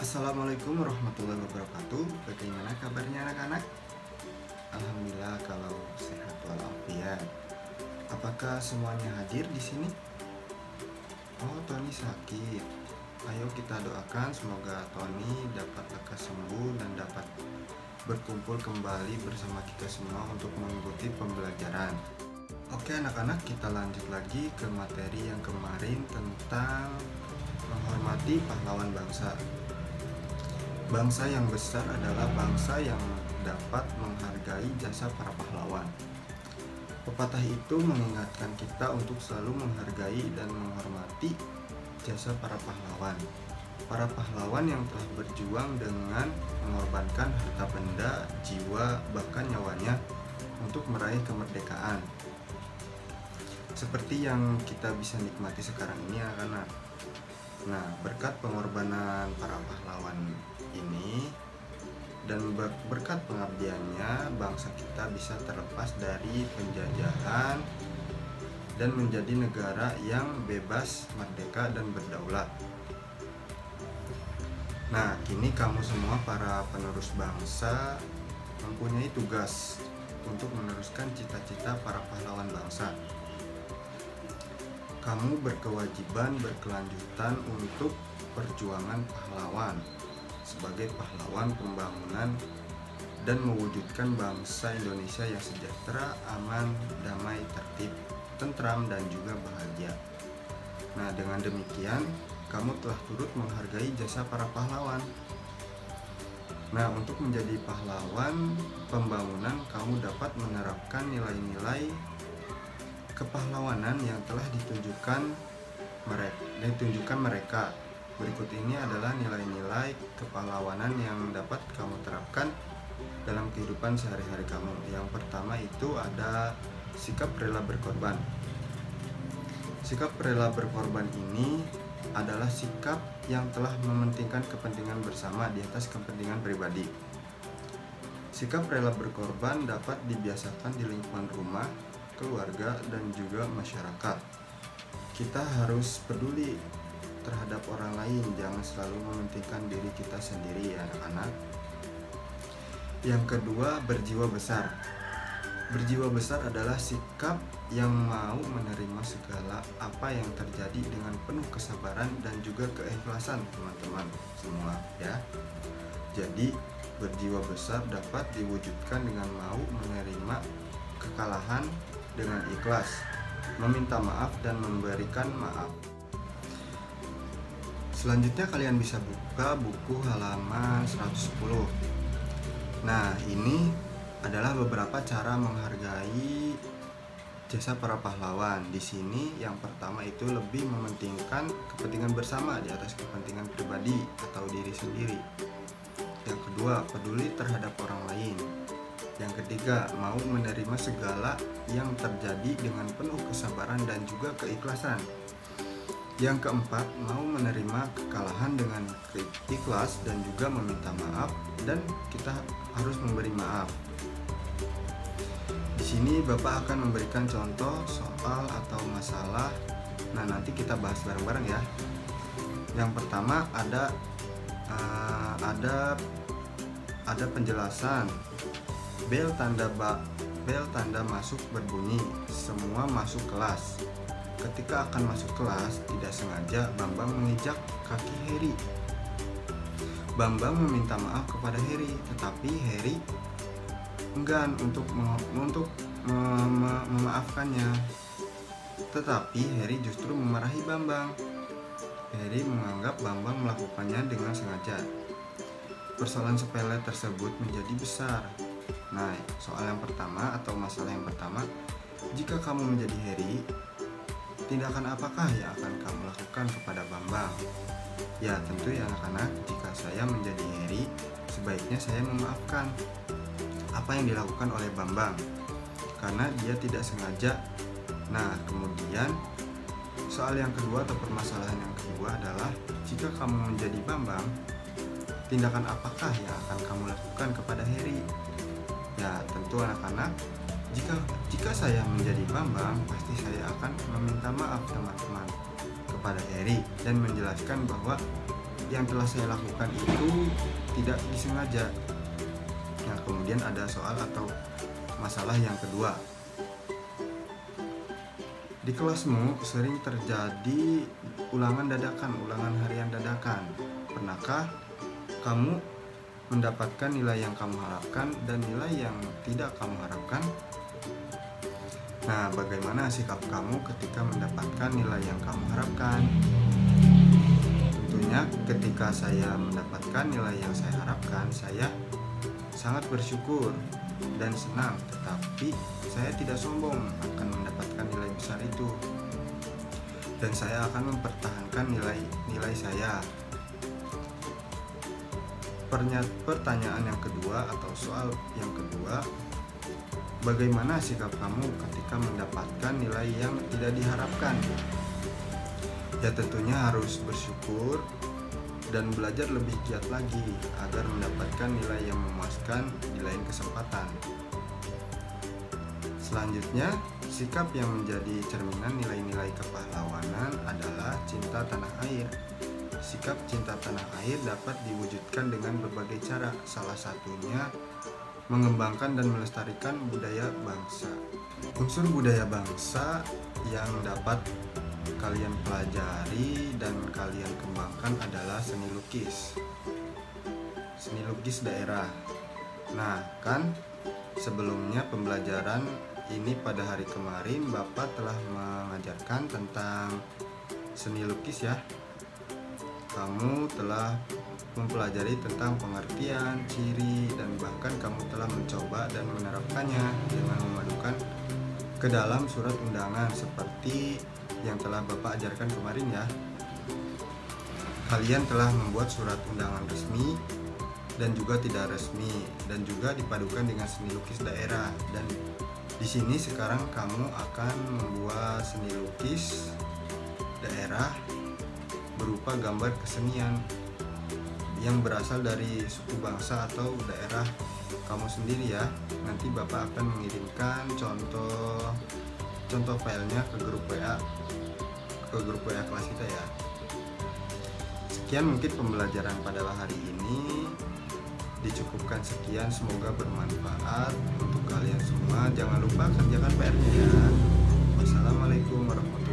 Assalamualaikum warahmatullahi wabarakatuh. Bagaimana kabarnya anak-anak? Alhamdulillah kalau sehat walafiat. Apakah semuanya hadir di sini? Oh, Tony sakit. Ayo kita doakan semoga Tony dapat lekas sembuh dan dapat berkumpul kembali bersama kita semua untuk mengikuti pembelajaran. Oke anak-anak, kita lanjut lagi ke materi yang kemarin tentang menghormati pahlawan bangsa. Bangsa yang besar adalah bangsa yang dapat menghargai jasa para pahlawan. Pepatah itu mengingatkan kita untuk selalu menghargai dan menghormati jasa para pahlawan. Para pahlawan yang telah berjuang dengan mengorbankan harta benda, jiwa, bahkan nyawanya untuk meraih kemerdekaan. Seperti yang kita bisa nikmati sekarang ini anak-anak. Nah, berkat pengorbanan para pahlawan ini dan berkat pengabdiannya, bangsa kita bisa terlepas dari penjajahan dan menjadi negara yang bebas, merdeka, dan berdaulat. Nah, kini kamu semua para penerus bangsa mempunyai tugas untuk meneruskan cita-cita para pahlawan bangsa. Kamu berkewajiban berkelanjutan untuk perjuangan pahlawan sebagai pahlawan pembangunan dan mewujudkan bangsa Indonesia yang sejahtera, aman, damai, tertib, tentram, dan juga bahagia. Nah, dengan demikian kamu telah turut menghargai jasa para pahlawan. Nah, untuk menjadi pahlawan pembangunan, kamu dapat menerapkan nilai-nilai kepahlawanan yang telah ditunjukkan mereka. Berikut ini adalah nilai-nilai kepahlawanan yang dapat kamu terapkan dalam kehidupan sehari-hari kamu. Yang pertama itu ada sikap rela berkorban. Sikap rela berkorban ini adalah sikap yang telah mementingkan kepentingan bersama di atas kepentingan pribadi. Sikap rela berkorban dapat dibiasakan di lingkungan rumah, keluarga, dan juga masyarakat. Kita harus peduli terhadap orang lain, jangan selalu mementingkan diri kita sendiri ya anak-anak. Yang kedua, berjiwa besar. Berjiwa besar adalah sikap yang mau menerima segala apa yang terjadi dengan penuh kesabaran dan juga keikhlasan teman-teman semua ya. Jadi berjiwa besar dapat diwujudkan dengan mau menerima kekalahan dengan ikhlas, meminta maaf dan memberikan maaf. Selanjutnya kalian bisa buka buku halaman 110. Nah, ini adalah beberapa cara menghargai jasa para pahlawan. Di sini yang pertama itu lebih mementingkan kepentingan bersama di atas kepentingan pribadi atau diri sendiri. Yang kedua, peduli terhadap orang lain. Yang ketiga, mau menerima segala yang terjadi dengan penuh kesabaran dan juga keikhlasan. Yang keempat, mau menerima kekalahan dengan ikhlas dan juga meminta maaf, dan kita harus memberi maaf. Di sini Bapak akan memberikan contoh soal atau masalah. Nah, nanti kita bahas bareng-bareng ya. Yang pertama ada penjelasan. Bel tanda masuk berbunyi, semua masuk kelas. Ketika akan masuk kelas, tidak sengaja Bambang menginjak kaki Heri. Bambang meminta maaf kepada Heri, tetapi Heri enggan untuk memaafkannya. Tetapi Heri justru memarahi Bambang. Heri menganggap Bambang melakukannya dengan sengaja. Persoalan sepele tersebut menjadi besar. Nah, soal yang pertama atau masalah yang pertama, jika kamu menjadi Heri, tindakan apakah yang akan kamu lakukan kepada Bambang? Ya, tentu ya anak-anak, jika saya menjadi Heri, sebaiknya saya memaafkan apa yang dilakukan oleh Bambang karena dia tidak sengaja. Nah, kemudian soal yang kedua atau permasalahan yang kedua adalah jika kamu menjadi Bambang, tindakan apakah yang akan kamu lakukan kepada Heri? Ya, tentu anak-anak, jika saya menjadi Bambang, pasti saya akan meminta maaf teman-teman kepada Heri dan menjelaskan bahwa yang telah saya lakukan itu tidak disengaja. Nah, kemudian ada soal atau masalah yang kedua. Di kelasmu sering terjadi ulangan dadakan, ulangan harian dadakan. Pernahkah kamu mendapatkan nilai yang kamu harapkan dan nilai yang tidak kamu harapkan? Nah, bagaimana sikap kamu ketika mendapatkan nilai yang kamu harapkan? Tentunya ketika saya mendapatkan nilai yang saya harapkan, saya sangat bersyukur dan senang, tetapi saya tidak sombong akan mendapatkan nilai besar itu. Dan saya akan mempertahankan nilai saya. Pertanyaan yang kedua atau soal yang kedua, bagaimana sikap kamu ketika mendapatkan nilai yang tidak diharapkan? Ya, tentunya harus bersyukur dan belajar lebih giat lagi agar mendapatkan nilai yang memuaskan di lain kesempatan. Selanjutnya, sikap yang menjadi cerminan nilai-nilai kepahlawanan adalah cinta tanah air. Sikap cinta tanah air dapat diwujudkan dengan berbagai cara, salah satunya mengembangkan dan melestarikan budaya bangsa. Unsur budaya bangsa yang dapat kalian pelajari dan kalian kembangkan adalah seni lukis. Seni lukis daerah. Nah, kan sebelumnya pembelajaran ini pada hari kemarin Bapak telah mengajarkan tentang seni lukis ya. Kamu telah mempelajari tentang pengertian, ciri, dan bahkan kamu telah mencoba dan menerapkannya dengan memadukan ke dalam surat undangan seperti yang telah Bapak ajarkan kemarin ya. Kalian telah membuat surat undangan resmi dan juga tidak resmi dan juga dipadukan dengan seni lukis daerah. Dan di sini sekarang kamu akan membuat seni lukis daerah berupa gambar kesenian yang berasal dari suku bangsa atau daerah kamu sendiri ya. Nanti Bapak akan mengirimkan contoh filenya ke grup WA kelas kita ya. Sekian mungkin pembelajaran pada hari ini, dicukupkan sekian, semoga bermanfaat untuk kalian semua. Jangan lupa kerjakan PR-nya ya. Wassalamualaikum warahmatullahi wabarakatuh.